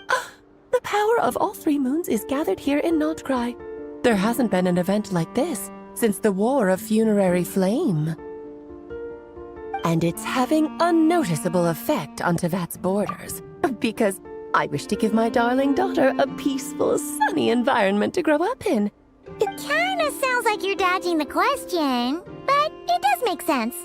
The power of all 3 moons is gathered here in Not Krai. There hasn't been an event like this since the War of Funerary Flame. And it's having a noticeable effect on Teyvat's borders, because I wish to give my darling daughter a peaceful, sunny environment to grow up in. It kinda sounds like you're dodging the question, but it does make sense.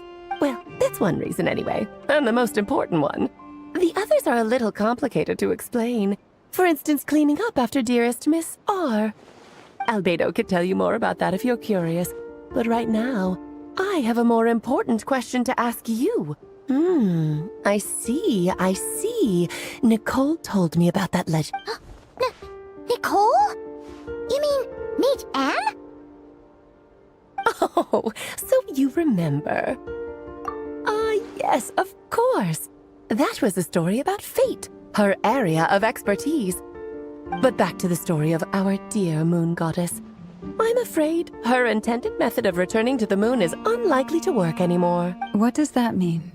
Well, that's one reason anyway, and the most important one. The others are a little complicated to explain. For instance, cleaning up after dearest Miss R. Albedo could tell you more about that if you're curious, but right now, I have a more important question to ask you. I see. Nicole told me about that legend. Nicole? You mean Mage Anne? Oh, so you remember. Ah, yes, of course. That was a story about fate, her area of expertise. But back to the story of our dear moon goddess. I'm afraid her intended method of returning to the moon is unlikely to work anymore. What does that mean?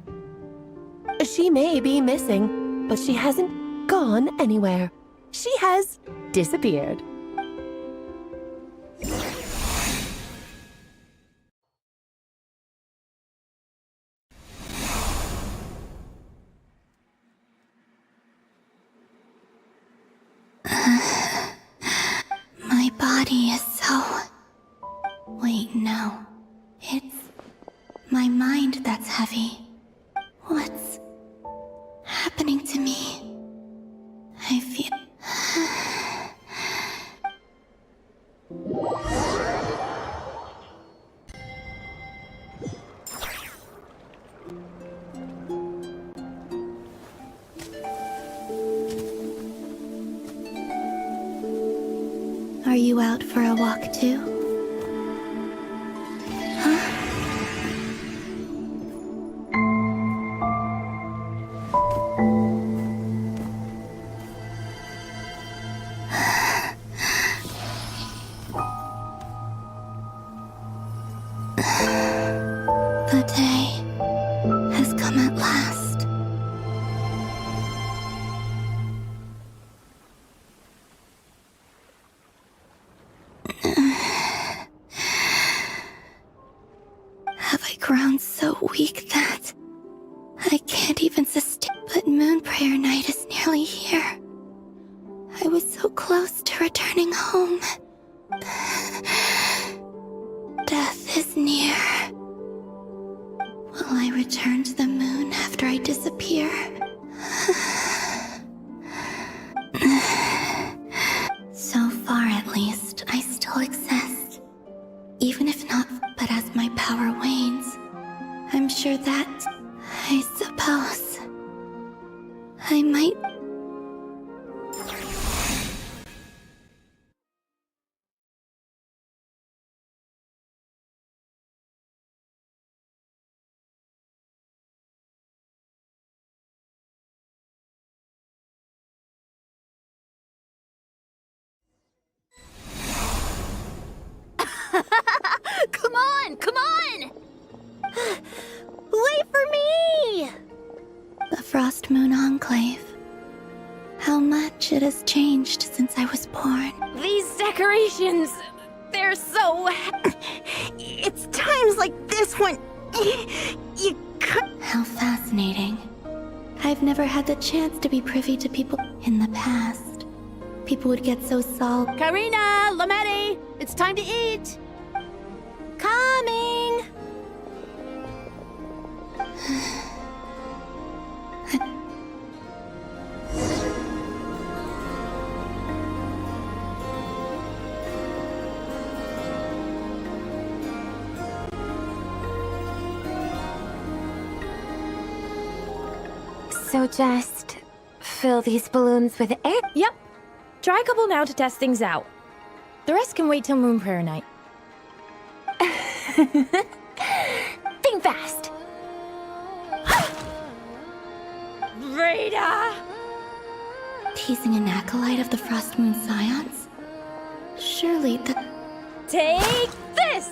She may be missing, but she hasn't gone anywhere. She has disappeared. My body is so... Wait, no. It's my mind that's heavy. What's happening to me? I feel... Are you out for a walk too? The day has come at last. Have I grown so weak that I can't even sustain? But Moon Prayer Night is nearly here. I was so close to returning home. Death is near. Will I return to the moon after I disappear? So far, at least, I still exist. Even if not, but as my power wanes, I'm sure that, I suppose, I might... Come on! Wait for me! The Frost Moon Enclave. How much it has changed since I was born. These decorations, they're so... It's times like this when... you could... How fascinating. I've never had the chance to be privy to people in the past. People would get so salty. Karina, Lametti, it's time to eat! Coming! So just fill these balloons with air? Yep. Try a couple now to test things out. The rest can wait till Moon Prayer Night. Think fast. Rita! Teasing an acolyte of the Frost Moon Scions? Surely the... Take this!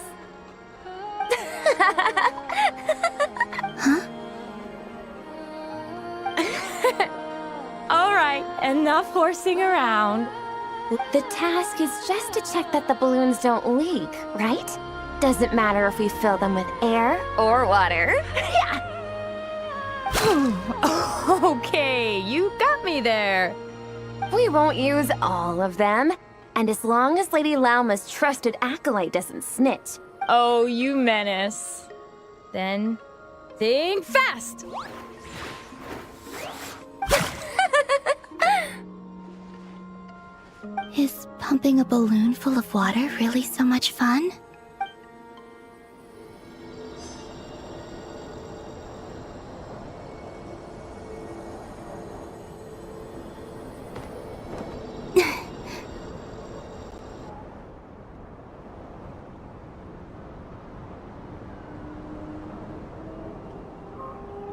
Huh? All right, enough horsing around. The task is just to check that the balloons don't leak, right? Doesn't matter if we fill them with air or water. Yeah. Okay, you got me there. We won't use all of them. And as long as Lady Lauma's trusted acolyte doesn't snitch. Oh, you menace. Then, think fast! Is pumping a balloon full of water really so much fun?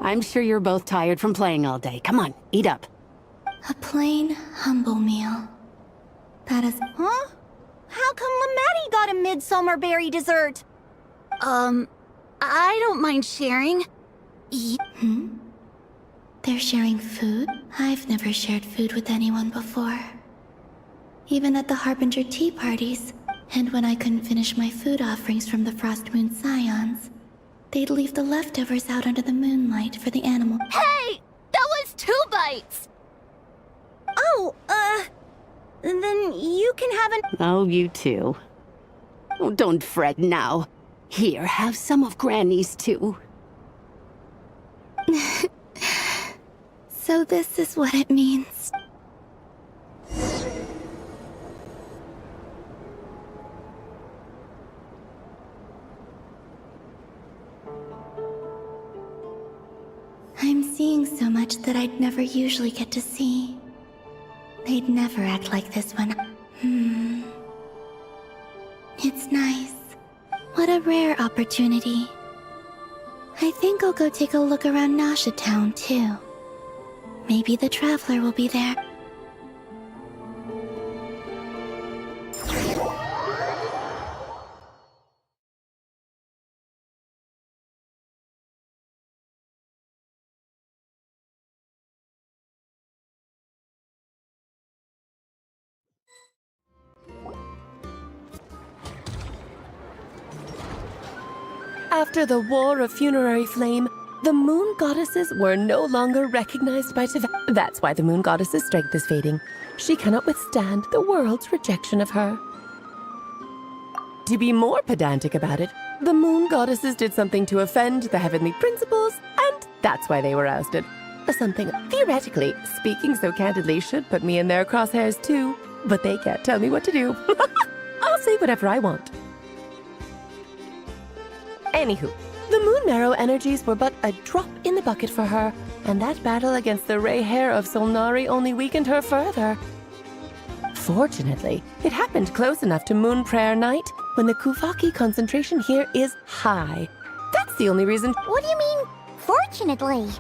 I'm sure you're both tired from playing all day. Come on, eat up. A plain, humble meal. That is... Huh? How come Lamatti got a midsummer berry dessert? I don't mind sharing. They're sharing food? I've never shared food with anyone before. Even at the Harbinger tea parties, and when I couldn't finish my food offerings from the Frost Moon Scions, they'd leave the leftovers out under the moonlight for the animal. Hey! That was 2 bites! Oh, then you can have an... Oh, you too. Oh, don't fret now. Here, have some of Granny's too. So this is what it means. I'm seeing so much that I'd never usually get to see. They'd never act like this when... It's nice. What a rare opportunity. I think I'll go take a look around Nasha Town, too. Maybe the Traveler will be there. After the War of Funerary Flame, the Moon Goddesses were no longer recognized by Tevat. That's why the Moon Goddess's strength is fading. She cannot withstand the world's rejection of her. To be more pedantic about it, the Moon Goddesses did something to offend the heavenly principles, and that's why they were ousted. Something, theoretically, speaking so candidly, should put me in their crosshairs too, but they can't tell me what to do. I'll say whatever I want. Anywho, the Moon Marrow energies were but a drop in the bucket for her, and that battle against the Ray Hair of Solnari only weakened her further. Fortunately, it happened close enough to Moon Prayer Night when the Kuvaki concentration here is high. That's the only reason. What do you mean, fortunately?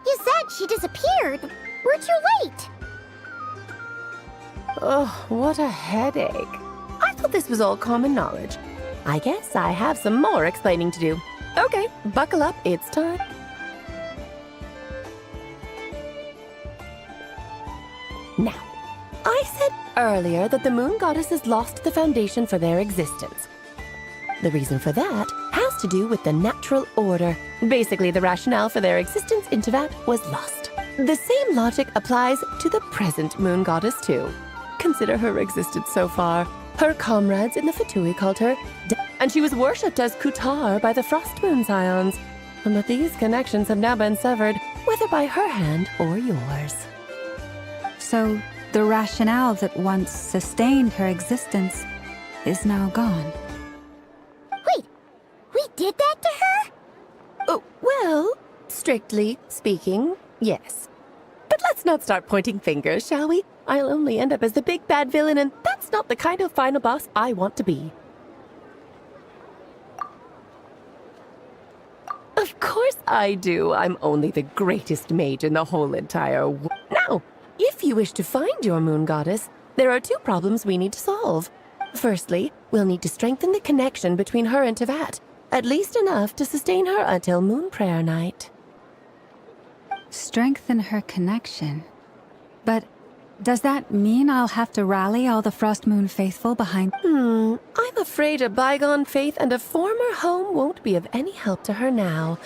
You said she disappeared. We're too late. Oh, what a headache. I thought this was all common knowledge. I guess I have some more explaining to do. Okay, buckle up, it's time. Now, I said earlier that the Moon Goddesses lost the foundation for their existence. The reason for that has to do with the natural order. Basically, the rationale for their existence in Tevat was lost. The same logic applies to the present Moon Goddess, too. Consider her existence so far. Her comrades in the Fatui called her and she was worshipped as Kutar by the Frost Moon Scions. But these connections have now been severed, whether by her hand or yours. So, the rationale that once sustained her existence is now gone. Wait, we did that to her? Oh, well, strictly speaking, yes. But let's not start pointing fingers, shall we? I'll only end up as the big bad villain, and that's not the kind of final boss I want to be. Of course I do. I'm only the greatest mage in the whole entire world. Now, if you wish to find your Moon Goddess, there are 2 problems we need to solve. Firstly, we'll need to strengthen the connection between her and Tevat, at least enough to sustain her until Moon Prayer Night. Strengthen her connection? But does that mean I'll have to rally all the Frost Moon faithful behind? I'm afraid a bygone faith and a former home won't be of any help to her now.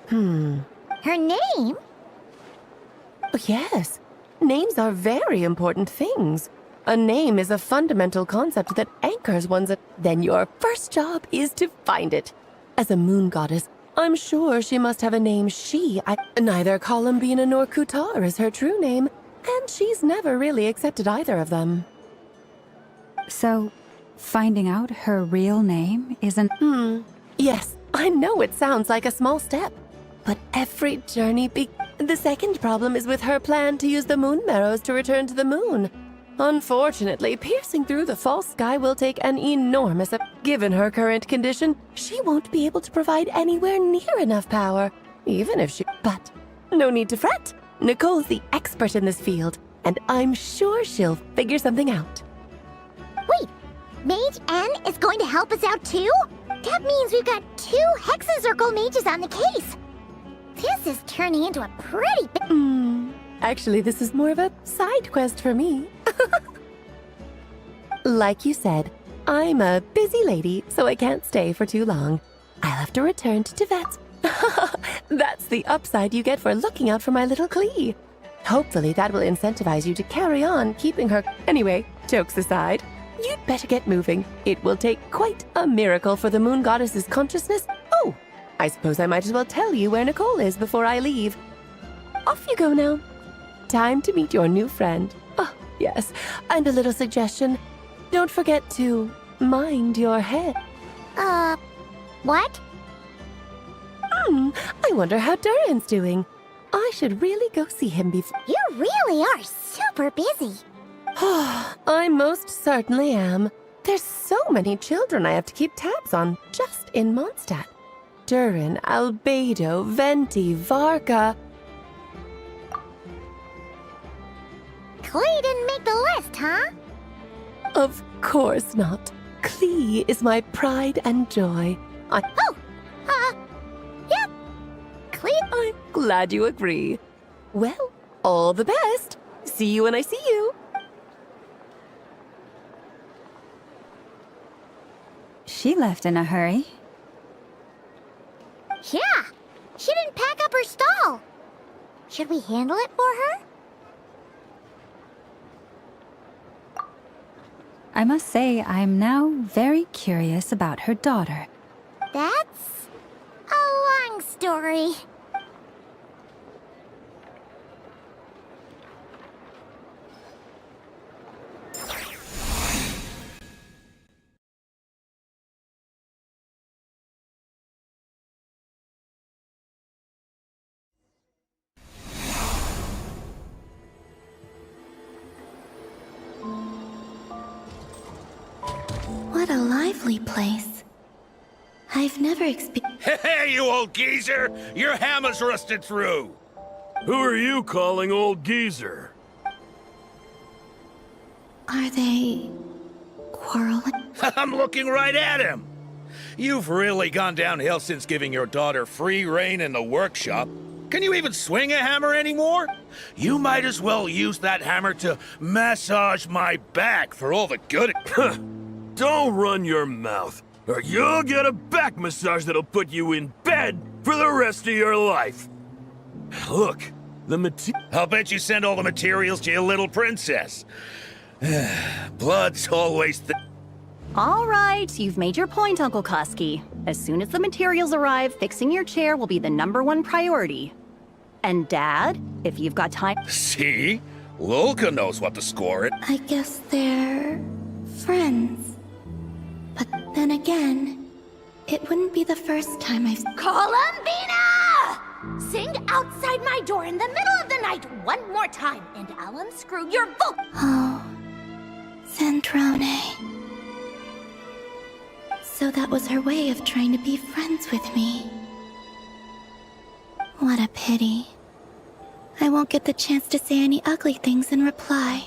Her name? Yes. Names are very important things. A name is a fundamental concept that anchors one's... Then your first job is to find it. As a moon goddess, I'm sure she must have a name neither Columbina nor Kutar is her true name, and she's never really accepted either of them. So, finding out her real name isn't... Yes, I know it sounds like a small step, but every journey The second problem is with her plan to use the moon marrows to return to the moon. Unfortunately, piercing through the false sky will take an enormous... Given her current condition, she won't be able to provide anywhere near enough power, even if she... But no need to fret. Nicole's the expert in this field, and I'm sure she'll figure something out. Wait, Mage N is going to help us out too? That means we've got 2 Hexacircle mages on the case. This is turning into a pretty big... Actually, this is more of a side quest for me. Like you said, I'm a busy lady, so I can't stay for too long. I'll have to return to Tibet. That's the upside you get for looking out for my little Klee. Hopefully that will incentivize you to carry on keeping her... Anyway, jokes aside, you'd better get moving. It will take quite a miracle for the moon goddess's consciousness. Oh, I suppose I might as well tell you where Nicole is before I leave. Off you go now. Time to meet your new friend. Oh, yes, and a little suggestion. Don't forget to mind your head. What? I wonder how Durin's doing. I should really go see him before... You really are super busy. I most certainly am. There's so many children I have to keep tabs on just in Mondstadt. Durin, Albedo, Venti, Varka... Klee didn't make the list, huh? Of course not. Klee is my pride and joy. Yep. Klee... I'm glad you agree. Well, all the best. See you when I see you. She left in a hurry. Yeah, she didn't pack up her stall. Should we handle it for her? I must say, I'm now very curious about her daughter. That's a long story. What a lively place. I've never experienced... Hey, you old geezer! Your hammer's rusted through! Who are you calling old geezer? Are they... quarreling? I'm looking right at him! You've really gone downhill since giving your daughter free rein in the workshop. Can you even swing a hammer anymore? You might as well use that hammer to massage my back for all the good it... Don't run your mouth, or you'll get a back massage that'll put you in bed for the rest of your life. Look, I'll bet you send all the materials to your little princess. Blood's always All right, you've made your point, Uncle Koski. As soon as the materials arrive, fixing your chair will be the #1 priority. And Dad, if you've got time... See? Lolka knows what to score it. I guess they're... friends. But then again, it wouldn't be the first time I've... Columbina! Sing outside my door in the middle of the night one more time, and I'll unscrew your vote. Oh, Zandrone. So that was her way of trying to be friends with me. What a pity. I won't get the chance to say any ugly things in reply.